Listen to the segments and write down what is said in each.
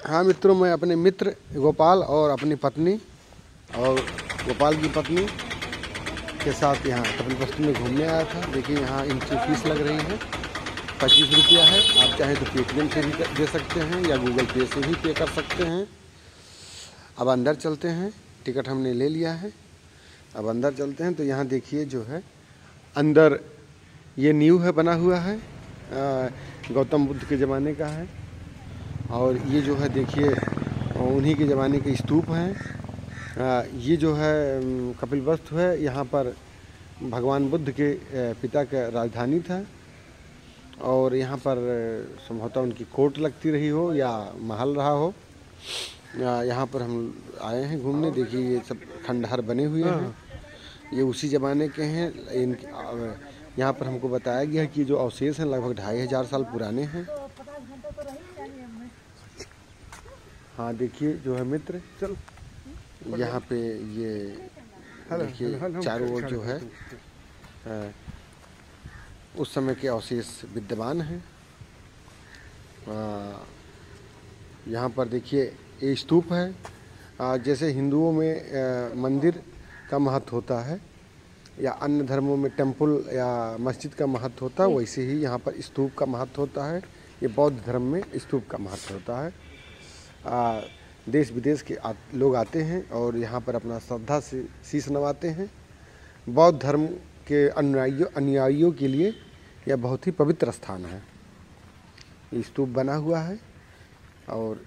हाँ मित्रों, मैं अपने मित्र गोपाल और अपनी पत्नी और गोपाल की पत्नी के साथ यहाँ कपिलवस्तु में घूमने आया था। देखिए यहाँ इनकी फीस लग रही है 25 रुपया है। आप चाहें तो पेटीएम से भी दे सकते हैं या गूगल पे से भी पे कर सकते हैं। अब अंदर चलते हैं, टिकट हमने ले लिया है। अब अंदर चलते हैं तो यहाँ देखिए जो है अंदर ये न्यू है बना हुआ है, गौतम बुद्ध के ज़माने का है। और ये जो है देखिए उन्हीं के ज़माने के स्तूप हैं। ये जो है कपिलवस्तु है, यहाँ पर भगवान बुद्ध के पिता का राजधानी था और यहाँ पर संभवतः उनकी कोर्ट लगती रही हो या महल रहा हो। यहाँ पर हम आए हैं घूमने। देखिए ये सब खंडहर बने हुए हैं, ये उसी ज़माने के हैं। यहाँ पर हमको बताया गया है कि जो अवशेष हैं लगभग 2500 साल पुराने हैं। हाँ देखिए जो है मित्र, चल यहाँ पे ये देखिए चारों ओर जो है उस समय के अवशेष विद्यमान हैं। यहाँ पर देखिए ये स्तूप है। जैसे हिंदुओं में मंदिर का महत्व होता है या अन्य धर्मों में टेम्पल या मस्जिद का महत्व होता है, वैसे ही यहाँ पर स्तूप का महत्व होता है। ये बौद्ध धर्म में स्तूप का महत्व होता है। देश विदेश के लोग आते हैं और यहाँ पर अपना श्रद्धा से शीश नवाते हैं। बौद्ध धर्म के अनुयायियों के लिए यह बहुत ही पवित्र स्थान है। ये स्तूप बना हुआ है और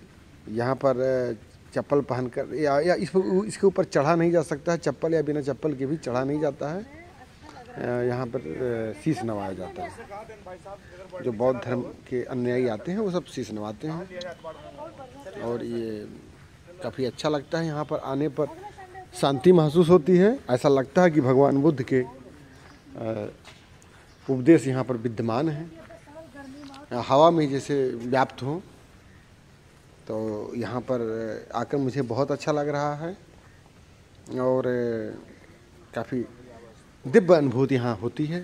यहाँ पर चप्पल पहनकर या इसके ऊपर चढ़ा नहीं जा सकता है। चप्पल या बिना चप्पल के भी चढ़ा नहीं जाता है। यहाँ पर शीश नवाया जाता है। जो बौद्ध धर्म के अनुयायी आते हैं वो सब शीश नवाते हैं और ये काफ़ी अच्छा लगता है। यहाँ पर आने पर शांति महसूस होती है। ऐसा लगता है कि भगवान बुद्ध के उपदेश यहाँ पर विद्यमान हैं, हवा में जैसे व्याप्त हों। तो यहाँ पर आकर मुझे बहुत अच्छा लग रहा है और काफ़ी दिव्य अनुभूति यहाँ होती है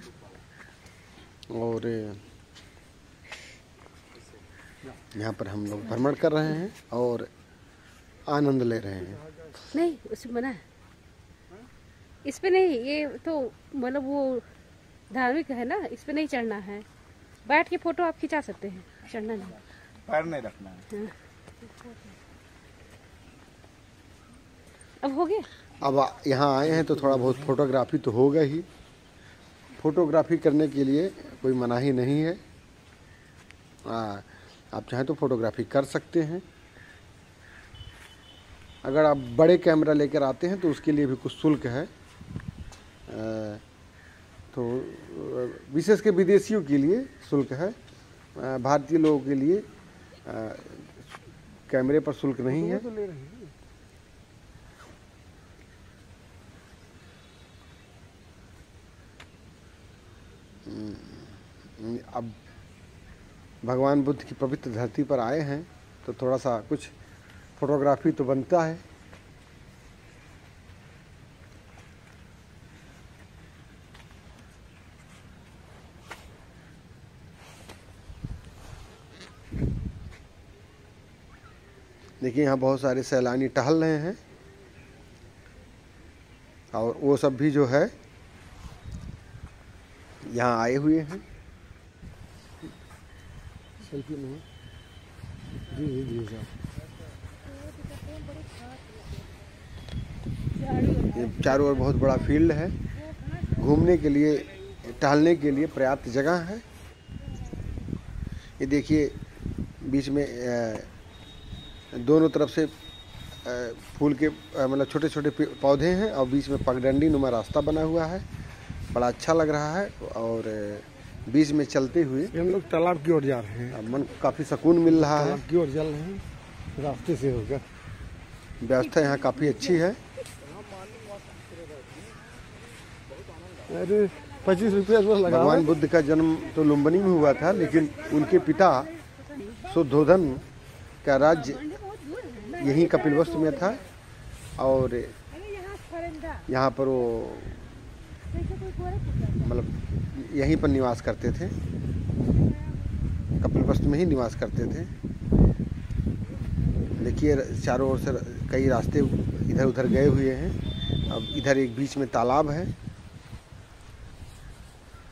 और यहाँ पर हम लोग भ्रमण कर रहे हैं और आनंद ले रहे हैं। नहीं उसमें मना है, इस पे नहीं, ये तो मतलब वो धार्मिक है ना, इस पे नहीं चढ़ना है। बैठ के फोटो आप खिंचा सकते हैं, चढ़ना नहीं, पैर नहीं रखना है। हाँ। अब हो गया। अब यहाँ आए हैं तो थोड़ा बहुत फोटोग्राफी तो होगा ही। फोटोग्राफी करने के लिए कोई मनाही नहीं है। आप चाहें तो फोटोग्राफी कर सकते हैं। अगर आप बड़े कैमरा लेकर आते हैं तो उसके लिए भी कुछ शुल्क है। तो विशेष के विदेशियों के लिए शुल्क है। भारतीय लोगों के लिए कैमरे पर शुल्क नहीं है। अब भगवान बुद्ध की पवित्र धरती पर आए हैं तो थोड़ा सा कुछ फोटोग्राफी तो बनता है। देखिए यहाँ बहुत सारे सैलानी टहल रहे हैं और वो सब भी जो है यहाँ आए हुए हैं। सेल्फी नहीं जी ये चारों ओर बहुत बड़ा फील्ड है, घूमने के लिए टहलने के लिए पर्याप्त जगह है। ये देखिए बीच में दोनों तरफ से फूल के मतलब छोटे छोटे पौधे हैं और बीच में पगडंडी नुमा रास्ता बना हुआ है। बड़ा अच्छा लग रहा है और बीच में चलते हुए हम लोग तालाब की ओर जा रहे हैं। मन को काफ़ी सुकून मिल रहा है। तालाब की ओर चल रहे हैं, रास्ते से होकर। व्यवस्था यहाँ काफ़ी अच्छी है। अरे 25 रुपया लगा। भगवान बुद्ध का जन्म तो लुम्बिनी में हुआ था, लेकिन उनके पिता शुद्धोधन का राज्य यहीं कपिलवस्तु में था और यहाँ पर वो मतलब यहीं पर निवास करते थे, कपिलवस्तु में ही निवास करते थे। देखिए चारों ओर से कई रास्ते इधर उधर गए हुए हैं। अब इधर एक बीच में तालाब है,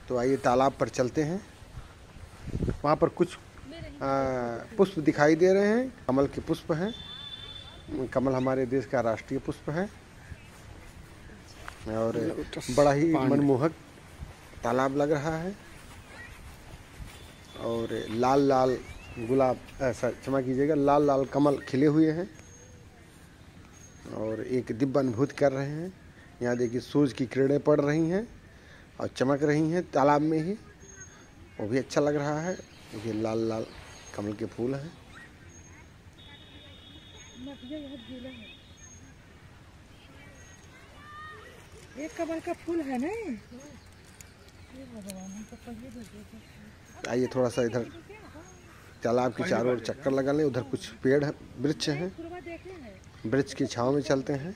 तो आइए तालाब पर चलते हैं। वहाँ पर कुछ पुष्प दिखाई दे रहे हैं, कमल के पुष्प हैं। कमल हमारे देश का राष्ट्रीय पुष्प है और बड़ा ही मनमोहक तालाब लग रहा है। और लाल लाल गुलाब, ऐसा क्षमा कीजिएगा, लाल लाल कमल खिले हुए हैं और एक दिव्य अनुभूति कर रहे हैं। यहाँ देखिए सूरज की किरणें पड़ रही हैं और चमक रही हैं तालाब में ही, वो भी अच्छा लग रहा है। देखिए लाल लाल कमल के फूल हैं। एक कमल का फूल है ना। आइए थोड़ा सा इधर तालाब के चारों ओर चक्कर लगा लें। उधर कुछ पेड़ है, वृक्ष हैं, वृक्ष की छांव में चलते हैं।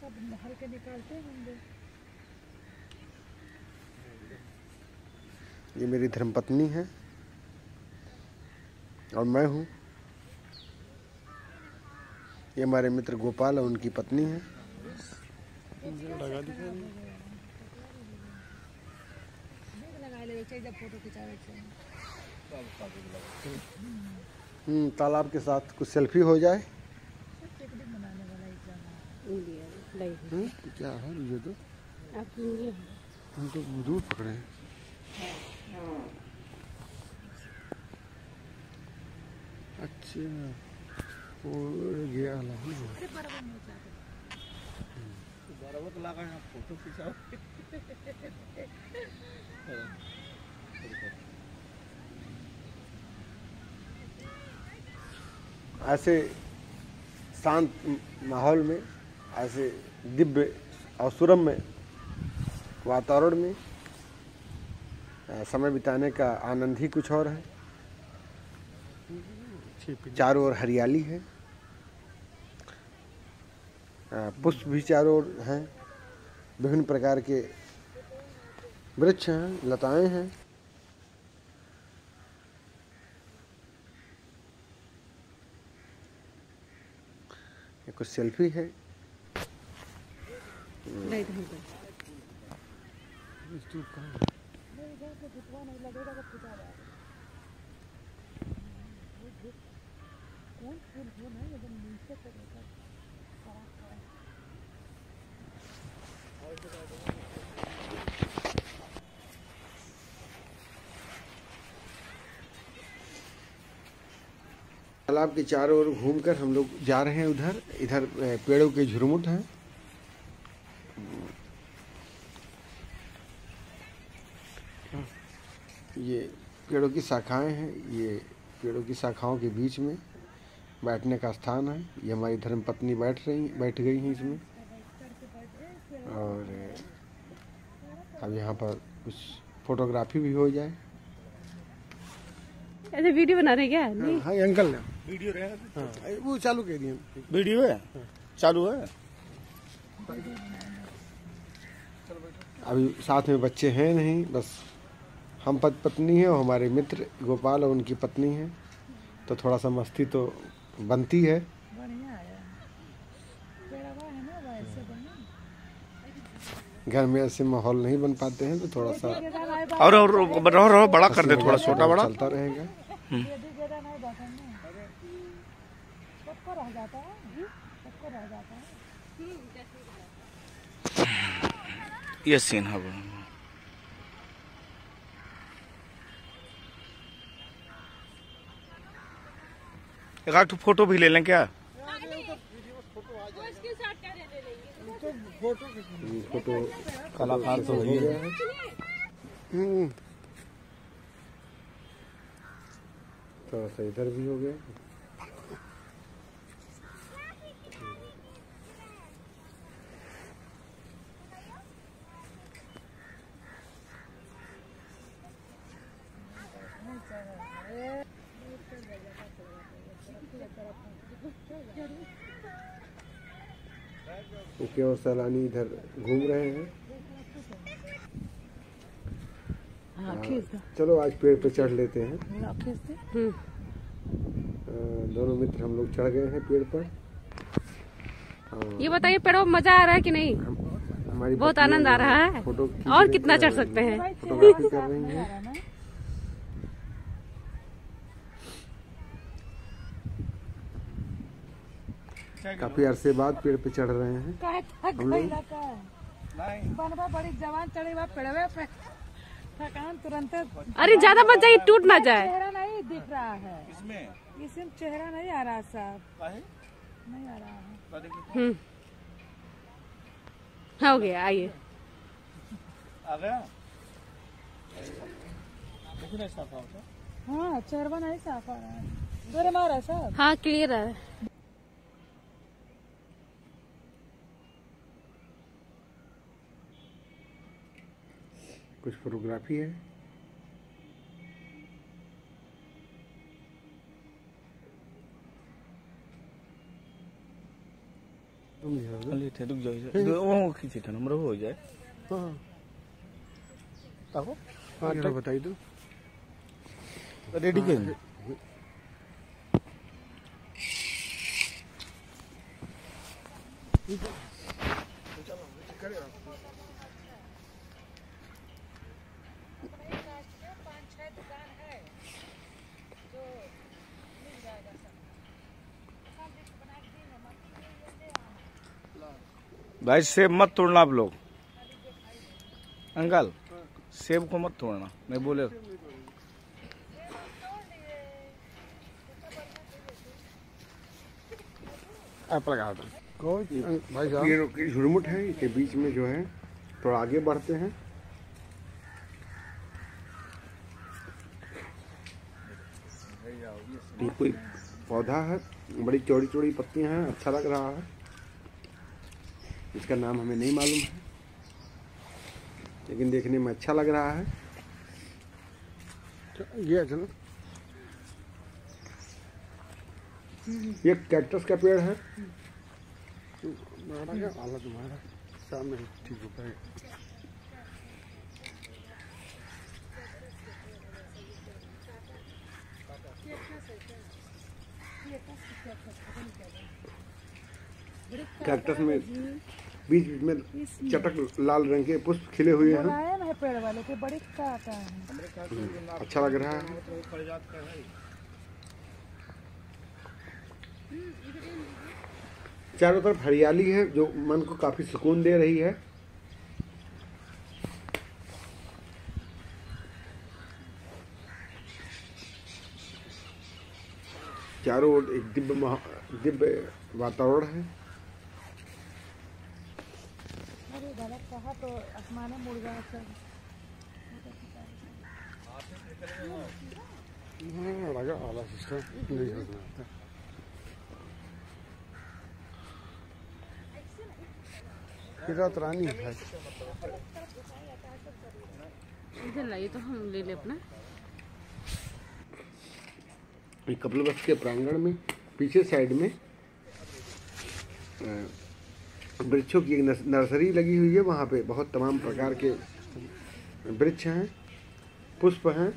सब महल के निकालते होंगे। ये मेरी धर्मपत्नी है और मैं हूँ। ये हमारे मित्र गोपाल और उनकी पत्नी है। तालाब के साथ कुछ सेल्फी हो जाए। क्या है ये तो हम तो दूर पकड़े हैं। अच्छा वो गया फोटो खिंचाओ। ऐसे शांत माहौल में, ऐसे दिव्य और सुरम्य वातावरण में समय बिताने का आनंद ही कुछ और है। चारों ओर हरियाली है, पुष्प भी चारों ओर हैं, विभिन्न प्रकार के वृक्ष हैं, लताएं हैं। ये कुछ सेल्फी है। तालाब के चारों ओर घूमकर हम लोग जा रहे हैं उधर। इधर पेड़ों के झुरमुट हैं। ये पेड़ों की शाखाएं हैं। ये पेड़ों की शाखाओं के बीच में बैठने का स्थान है। ये हमारी धर्मपत्नी बैठ गई हैं इसमें। और अब यहाँ पर कुछ फोटोग्राफी भी हो जाए। ऐसे वीडियो बना रहे क्या? नहीं। हाँ अंकल ने वीडियो रहे। हाँ वो चालू कर दिए। वीडियो है चालू है। अभी साथ में बच्चे हैं नहीं, बस हम पत्नी हैं और हमारे मित्र गोपाल और उनकी पत्नी हैं। तो थोड़ा सा मस्ती तो बनती है। घर में ऐसे माहौल नहीं बन पाते हैं, तो थोड़ा सा और बड़ा कर दे, थोड़ा छोटा बड़ा चलता रहेगा। ये सीन है। एक आध फोटो भी ले लें क्या? फोटो कलाकार तो हो गया है। थोड़ा सा इधर भी हो गया। क्योंकि और सैलानी इधर घूम रहे हैं। चलो आज पेड़ पे चढ़ लेते हैं। दोनों मित्र हम लोग चढ़ गए हैं पेड़ पर। ये बताइए पेड़ों में मजा आ रहा है कि नहीं? हमारी बहुत आनंद आ रहा है। फोटो और कितना चढ़ सकते हैं? फोटोग्राफी कर रही हैं। काफी अरसे बाद पेड़ पे चढ़ रहे हैं हम लोग। बनवा बड़ी जवान चढ़े हुआ पेड़वे पे थकान तुरंत। अरे ज्यादा मत जाइए, टूट ना जाए। चेहरा नहीं दिख रहा है इसमें चेहरा नहीं आ रहा साहब, नहीं आ रहा है। हो गया, आइए। आ गया। हाँ चेहरा नहीं साफ आ रहा है, जोरे मारा साहब। हाँ क्लियर है। कुछ फोटोग्राफी है। रुक जाओ, वो खींचे था नंबर हो जाए। हाँ ताको हाँ चलो बताइए तो। रेडी कर। भाई सेब मत तोड़ना आप लोग। अंकल सेब को मत तोड़ना, मैं बोले। एप्पल का भाई साहब ये झुरमुट है, इसके बीच में जो है थोड़ा आगे बढ़ते हैं। ये कोई पौधा है, बड़ी चौड़ी चौड़ी पत्तियां हैं, अच्छा लग रहा है। इसका नाम हमें नहीं मालूम है, लेकिन देखने में अच्छा लग रहा है। ये चलो, ये कैक्टस का पेड़ है। आला तुम्हारा सामने ठीक हो पाएगा। कैक्टस में बीच बीच में चटक लाल रंग के पुष्प खिले हुए हैं। है पेड़ वाले के बड़े काटा है, अच्छा लग रहा है। चारों तरफ हरियाली है जो मन को काफी सुकून दे रही है। चारों ओर एक दिव्य वातावरण है। अरे गलत कहा तो आसमान में मुड़ गया सब। लगा आला सिस्टम नहीं होता। किरात रानी है। इधर लाइए तो हम ले ले अपना। कपिलवस्तु के प्रांगण में पीछे साइड में वृक्षों की एक नर्सरी लगी हुई है। वहाँ पे बहुत तमाम प्रकार के वृक्ष हैं, पुष्प हैं।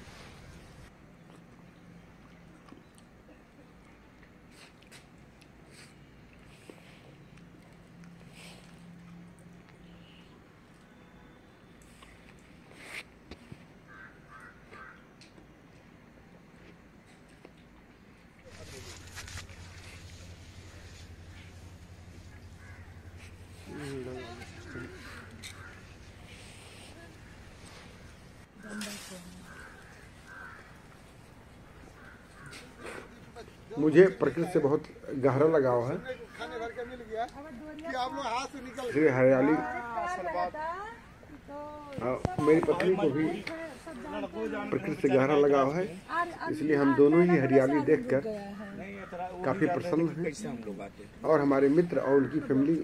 मुझे प्रकृति से बहुत गहरा लगाव है। इसलिए हरियाली, मेरी पत्नी को भी प्रकृति से गहरा लगाव है, इसलिए हम दोनों ही हरियाली देखकर काफी प्रसन्न हैं। और हमारे मित्र और उनकी फैमिली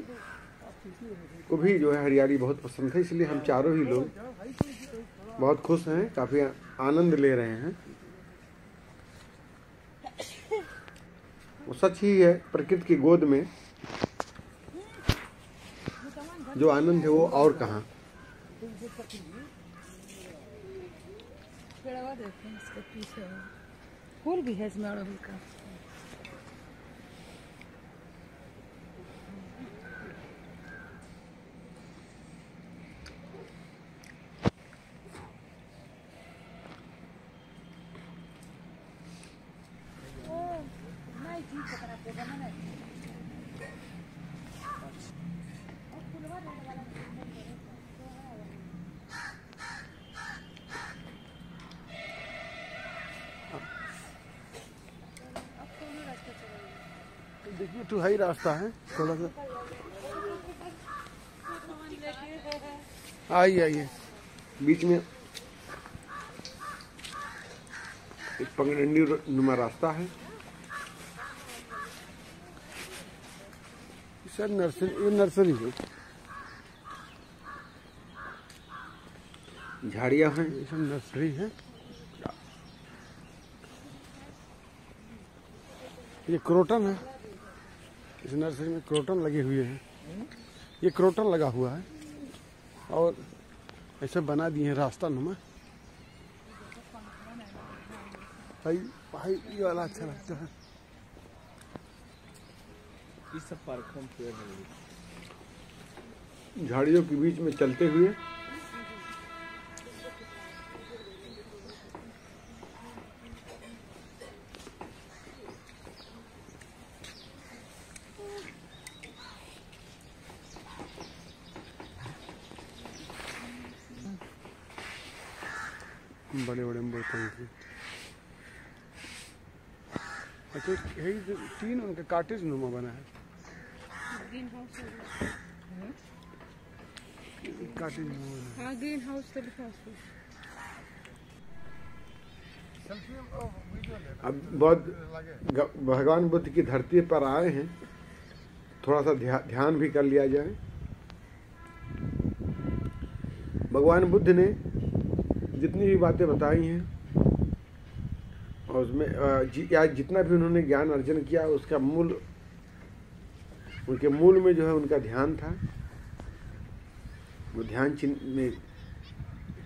को भी जो है हरियाली बहुत पसंद है, इसलिए हम चारों ही लोग बहुत खुश हैं, काफी आनंद ले रहे हैं। वो सच ही है, प्रकृति की गोद में जो आनंद है वो और कहाँ। पेड़वा देखो इसके पीछे फूल भी है इसमें अड़हुल का। देखिए तो हाई रास्ता है थोड़ा सा। आइए आइए, बीच में एक पगडंडी नुमा रास्ता है। सर नर्सरी, ये नर्सरी है, झाड़ियाँ हैं, ये सब नर्सरी है। ये क्रोटन है, इस नर्सरी में क्रोटन लगे हुए हैं। ये क्रोटन लगा हुआ है और ऐसे बना दिए हैं रास्ता नुमा। भाई भाई ये वाला अच्छा लगता है। इस सब पार्क में पेड़ है, झाड़ियों के बीच में चलते हुए बड़े बड़े बर्तन की। अच्छा यही तीन उनका काटेज नुमा बना है। ग्रीन हाउस काटेज नुमा बना है। हाँ ग्रीन हाउस तो लिखा उसको। अब बहुत भगवान बुद्ध की धरती पर आए हैं, थोड़ा सा ध्यान भी कर लिया जाए। भगवान बुद्ध ने जितनी भी बातें बताई हैं और उसमें या जितना भी उन्होंने ज्ञान अर्जन किया, उसका मूल, उनके मूल में जो है उनका ध्यान था। वो ध्यान में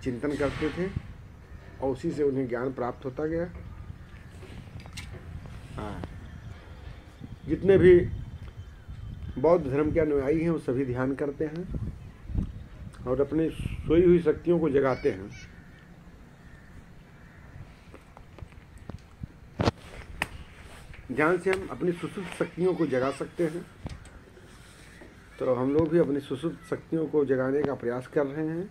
चिंतन करते थे और उसी से उन्हें ज्ञान प्राप्त होता गया। हाँ, जितने भी बौद्ध धर्म के अनुयायी हैं वो सभी ध्यान करते हैं और अपनी सोई हुई शक्तियों को जगाते हैं। ध्यान से हम अपनी सुसुप्त शक्तियों को जगा सकते हैं, तो हम लोग भी अपनी सुसुप्त शक्तियों को जगाने का प्रयास कर रहे हैं।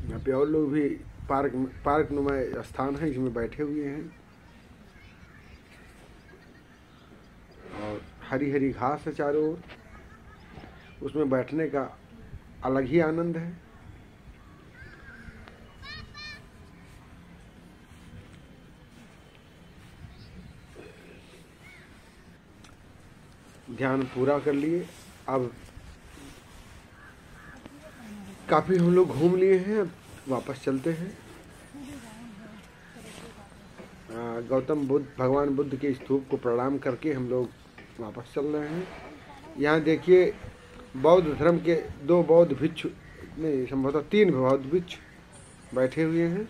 यहाँ पे और लोग भी पार्क नुमा स्थान है जिसमें बैठे हुए हैं और हरी हरी घास है चारों ओर। उसमें बैठने का अलग ही आनंद है। ध्यान पूरा कर लिए, अब काफी हम लोग घूम लिए हैं, वापस चलते हैं। गौतम बुद्ध, भगवान बुद्ध के स्तूप को प्रणाम करके हम लोग वापस चल रहे हैं। यहाँ देखिए बौद्ध धर्म के 2 बौद्ध भिक्षु, नहीं संभवतः 3 बौद्ध भिक्षु बैठे हुए हैं।